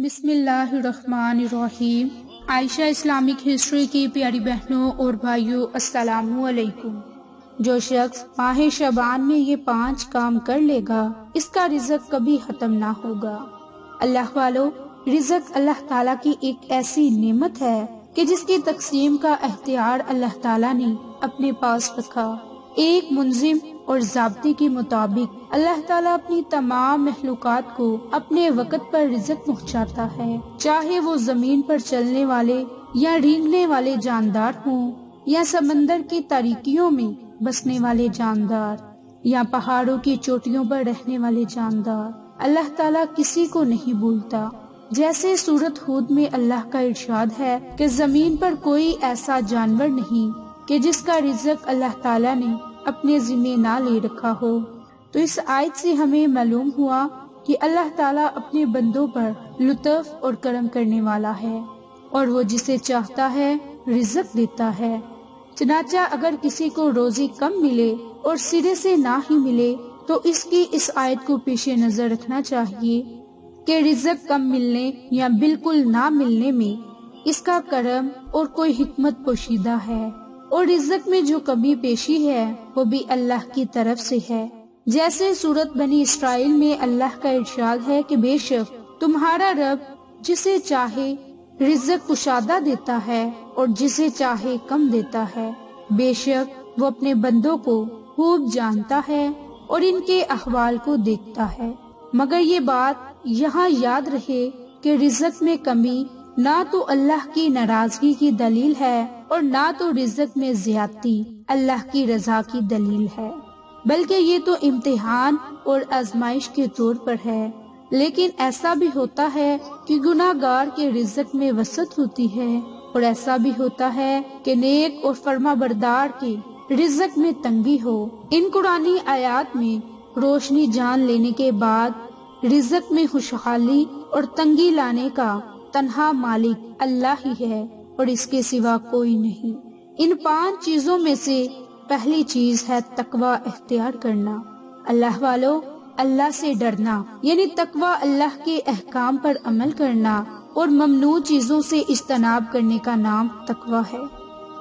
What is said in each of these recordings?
بسم اللہ الرحمن الرحیم۔ عائشہ اسلامک ہسٹری کی پیاری بہنوں اور بھائیوں، السلام علیکم۔ جو شخص ماہ شعبان میں یہ 5 کام کر لے گا، اس کا رزق کبھی ختم نہ ہوگا۔ اللہ والو، رزق اللہ تعالیٰ کی ایک ایسی نعمت ہے کہ جس کی تقسیم کا اختیار اللہ تعالیٰ نے اپنے پاس رکھا۔ ایک منظم اور ضابطے کے مطابق اللہ تعالیٰ اپنی تمام مخلوقات کو اپنے وقت پر رزق پہنچاتا ہے، چاہے وہ زمین پر چلنے والے یا رینگنے والے جاندار ہوں، یا سمندر کی تاریکیوں میں بسنے والے جاندار، یا پہاڑوں کی چوٹیوں پر رہنے والے جاندار۔ اللہ تعالیٰ کسی کو نہیں بھولتا۔ جیسے سورۃ ہود میں اللہ کا ارشاد ہے کہ زمین پر کوئی ایسا جانور نہیں کہ جس کا رزق اللہ تعالیٰ نے اپنے ذمہ نہ لے رکھا ہو۔ تو اس آیت سے ہمیں معلوم ہوا کہ اللہ تعالیٰ اپنے بندوں پر لطف اور کرم کرنے والا ہے، اور وہ جسے چاہتا ہے رزق دیتا ہے۔ چنانچہ اگر کسی کو روزی کم ملے اور سرے سے نہ ہی ملے تو اس کی اس آیت کو پیش نظر رکھنا چاہیے کہ رزق کم ملنے یا بالکل نہ ملنے میں اس کا کرم اور کوئی حکمت پوشیدہ ہے، اور رزق میں جو کمی پیشی ہے وہ بھی اللہ کی طرف سے ہے۔ جیسے سورۃ بنی اسرائیل میں اللہ کا ارشاد ہے کہ بے شک تمہارا رب جسے چاہے رزق کشادہ دیتا ہے اور جسے چاہے کم دیتا ہے، بے شک وہ اپنے بندوں کو خوب جانتا ہے اور ان کے احوال کو دیکھتا ہے۔ مگر یہ بات یہاں یاد رہے کہ رزق میں کمی نہ تو اللہ کی ناراضگی کی دلیل ہے اور نہ تو رزق میں زیادتی اللہ کی رضا کی دلیل ہے، بلکہ یہ تو امتحان اور آزمائش کے طور پر ہے۔ لیکن ایسا بھی ہوتا ہے کہ گناہ گار کے رزق میں وسعت ہوتی ہے، اور ایسا بھی ہوتا ہے کہ نیک اور فرما بردار کے رزق میں تنگی ہو۔ ان قرآنی آیات میں روشنی جان لینے کے بعد رزق میں خوشحالی اور تنگی لانے کا تنہا مالک اللہ ہی ہے اور اس کے سوا کوئی نہیں۔ ان 5 چیزوں میں سے پہلی چیز ہے تقوی اختیار کرنا۔ اللہ والو، اللہ سے ڈرنا یعنی تقوی اللہ کے احکام پر عمل کرنا اور ممنوع چیزوں سے اجتناب کرنے کا نام تقوی ہے،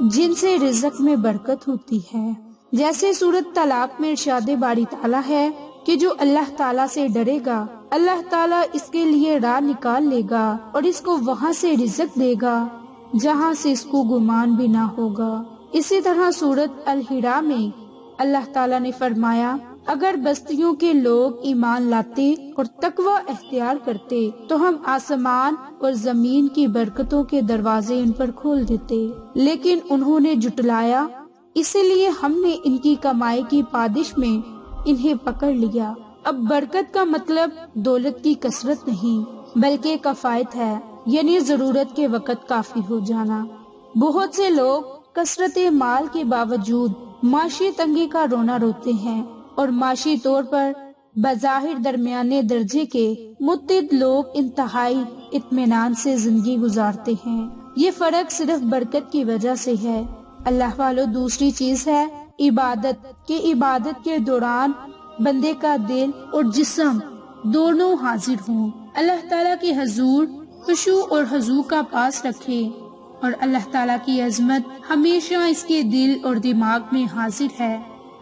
جن سے رزق میں برکت ہوتی ہے۔ جیسے سورۃ طلاق میں ارشاد باری تعالیٰ ہے کہ جو اللہ تعالیٰ سے ڈرے گا، اللہ تعالیٰ اس کے لیے راہ نکال لے گا اور اس کو وہاں سے رزق دے گا جہاں سے اس کو گمان بھی نہ ہوگا۔ اسی طرح سورۃ الحجر میں اللہ تعالیٰ نے فرمایا، اگر بستیوں کے لوگ ایمان لاتے اور تقوی اختیار کرتے تو ہم آسمان اور زمین کی برکتوں کے دروازے ان پر کھول دیتے، لیکن انہوں نے جھٹلایا، اسی لیے ہم نے ان کی کمائی کی پادش میں انہیں پکڑ لیا۔ اب برکت کا مطلب دولت کی کثرت نہیں بلکہ کفایت ہے، یعنی ضرورت کے وقت کافی ہو جانا۔ بہت سے لوگ کثرت مال کے باوجود معاشی تنگی کا رونا روتے ہیں، اور معاشی طور پر بظاہر درمیانے درجے کے متعدد لوگ انتہائی اطمینان سے زندگی گزارتے ہیں۔ یہ فرق صرف برکت کی وجہ سے ہے۔ اللہ والو، دوسری چیز ہے عبادت، کہ عبادت کے دوران بندے کا دل اور جسم دونوں حاضر ہوں، اللہ تعالیٰ کے حضور خشوع اور خضوع کا پاس رکھے، اور اللہ تعالیٰ کی عظمت ہمیشہ اس کے دل اور دماغ میں حاضر ہے۔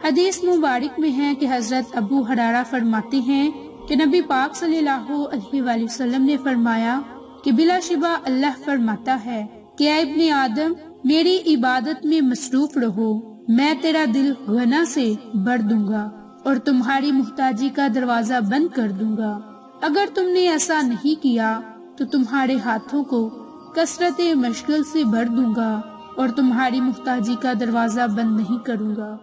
حدیث مبارک میں ہے کہ حضرت ابو ہریرہ فرماتے ہیں کہ نبی پاک صلی اللہ علیہ وآلہ وسلم نے فرمایا کہ بلا شبہ اللہ فرماتا ہے کہ اے ابن آدم، میری عبادت میں مصروف رہو، میں تیرا دل غنا سے بھر دوں گا اور تمہاری محتاجی کا دروازہ بند کر دوں گا۔ اگر تم نے ایسا نہیں کیا تو تمہارے ہاتھوں کو کثرت مشغل سے بھر دوں گا اور تمہاری محتاجی کا دروازہ بند نہیں کروں گا۔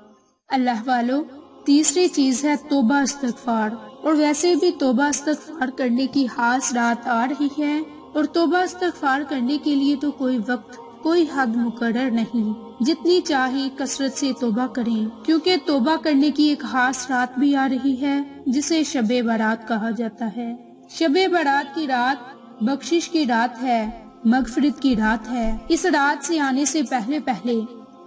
اللہ والو، تیسری چیز ہے توبہ استغفار، اور ویسے بھی توبہ استغفار کرنے کی خاص رات آ رہی ہے، اور توبہ استغفار کرنے کے لیے تو کوئی وقت، کوئی حد مقرر نہیں، جتنی چاہے کثرت سے توبہ کریں، کیونکہ توبہ کرنے کی ایک خاص رات بھی آ رہی ہے جسے شب برات کہا جاتا ہے۔ شب برات کی رات بخشش کی رات ہے، مغفرت کی رات ہے۔ اس رات سے آنے سے پہلے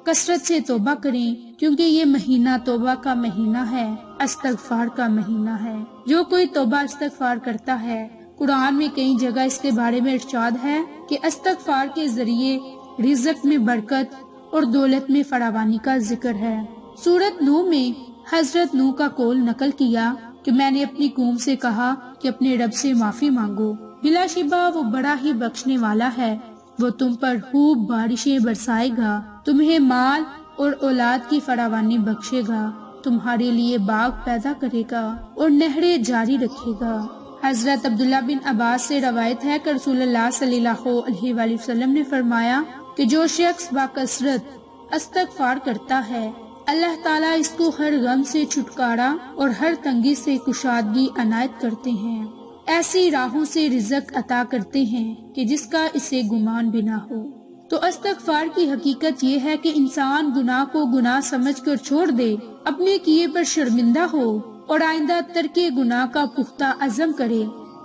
کثرت سے توبہ کریں، کیونکہ یہ مہینہ توبہ کا مہینہ ہے، استغفار کا مہینہ ہے۔ جو کوئی توبہ استغفار کرتا ہے قرآن میں کئی جگہ اس کے بارے میں ارشاد ہے کہ استغفار کے ذریعے رزق میں برکت اور دولت میں فراوانی کا ذکر ہے۔ سورۃ نوح میں حضرت نوح کا قول نقل کیا کہ میں نے اپنی قوم سے کہا کہ اپنے رب سے معافی مانگو، بلا شبہ وہ بڑا ہی بخشنے والا ہے، وہ تم پر خوب بارشیں برسائے گا، تمہیں مال اور اولاد کی فراوانی بخشے گا، تمہارے لیے باغ پیدا کرے گا اور نہریں جاری رکھے گا۔ حضرت عبداللہ بن عباس سے روایت ہے کہ رسول اللہ صلی اللہ علیہ وآلہ وسلم نے فرمایا کہ جو شخص باکثرت استغفار کرتا ہے، اللہ تعالیٰ اس کو ہر غم سے چھٹکارا اور ہر تنگی سے کشادگی عنایت کرتے ہیں، ایسی راہوں سے رزق عطا کرتے ہیں کہ جس کا اسے گمان بھی نہ ہو۔ تو استغفار کی حقیقت یہ ہے کہ انسان گناہ کو گناہ سمجھ کر چھوڑ دے، اپنے کیے پر شرمندہ ہو اور آئندہ ترک گناہ کا پختہ عزم کرے،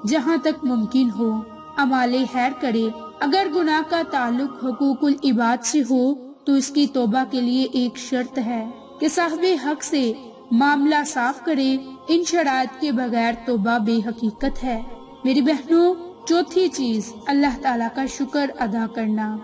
جہاں تک ممکن ہو اعمال خیر کرے۔ اگر گناہ کا تعلق حقوق العباد سے ہو تو اس کی توبہ کے لیے ایک شرط ہے کہ صاحب حق سے معاملہ صاف کرے، ان شرائط کے بغیر توبہ بے حقیقت ہے۔ میری بہنوں، چوتھی چیز اللہ تعالیٰ کا شکر ادا کرنا۔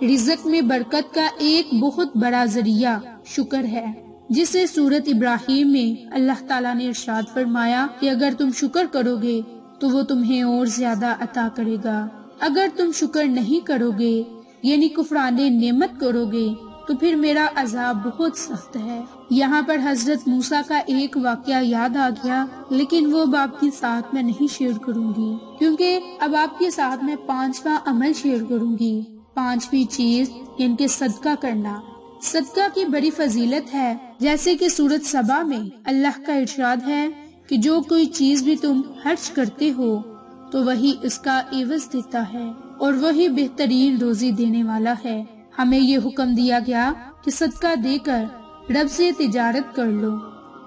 رزق میں برکت کا ایک بہت بڑا ذریعہ شکر ہے، جسے سورۃ ابراہیم میں اللہ تعالیٰ نے ارشاد فرمایا کہ اگر تم شکر کرو گے تو وہ تمہیں اور زیادہ عطا کرے گا، اگر تم شکر نہیں کرو گے یعنی کفران نعمت کرو گے تو پھر میرا عذاب بہت سخت ہے۔ یہاں پر حضرت موسیٰ کا ایک واقعہ یاد آ گیا، لیکن وہ اب آپ کے ساتھ میں نہیں شیئر کروں گی، کیونکہ اب آپ کے ساتھ میں 5واں عمل شیئر کروں گی۔ 5ویں چیز یعنی کہ صدقہ کرنا۔ صدقہ کی بڑی فضیلت ہے، جیسے کہ سورۃ سبا میں اللہ کا ارشاد ہے کہ جو کوئی چیز بھی تم خرچ کرتے ہو تو وہی اس کا عوض دیتا ہے اور وہی بہترین روزی دینے والا ہے۔ ہمیں یہ حکم دیا گیا کہ صدقہ دے کر رب سے تجارت کر لو،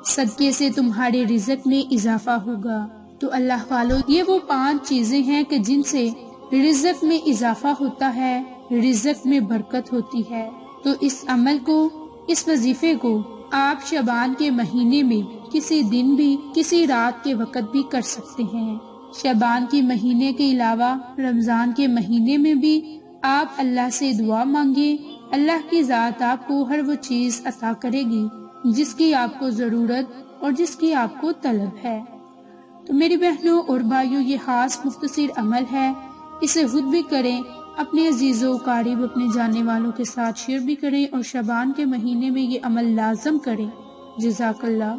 صدقے سے تمہارے رزق میں اضافہ ہوگا۔ تو اللہ والوں، یہ وہ 5 چیزیں ہیں کہ جن سے رزق میں اضافہ ہوتا ہے، رزق میں برکت ہوتی ہے۔ تو اس عمل کو، اس وظیفے کو آپ شعبان کے مہینے میں کسی دن بھی، کسی رات کے وقت بھی کر سکتے ہیں۔ شعبان کے مہینے کے علاوہ رمضان کے مہینے میں بھی آپ اللہ سے دعا مانگیں، اللہ کی ذات آپ کو ہر وہ چیز عطا کرے گی جس کی آپ کو ضرورت اور جس کی آپ کو طلب ہے۔ تو میری بہنوں اور بھائیوں، یہ خاص مختصر عمل ہے، اسے خود بھی کریں، اپنے عزیز و قریب، اپنے جاننے والوں کے ساتھ شیئر بھی کریں اور شعبان کے مہینے میں یہ عمل لازم کریں۔ جزاک اللہ۔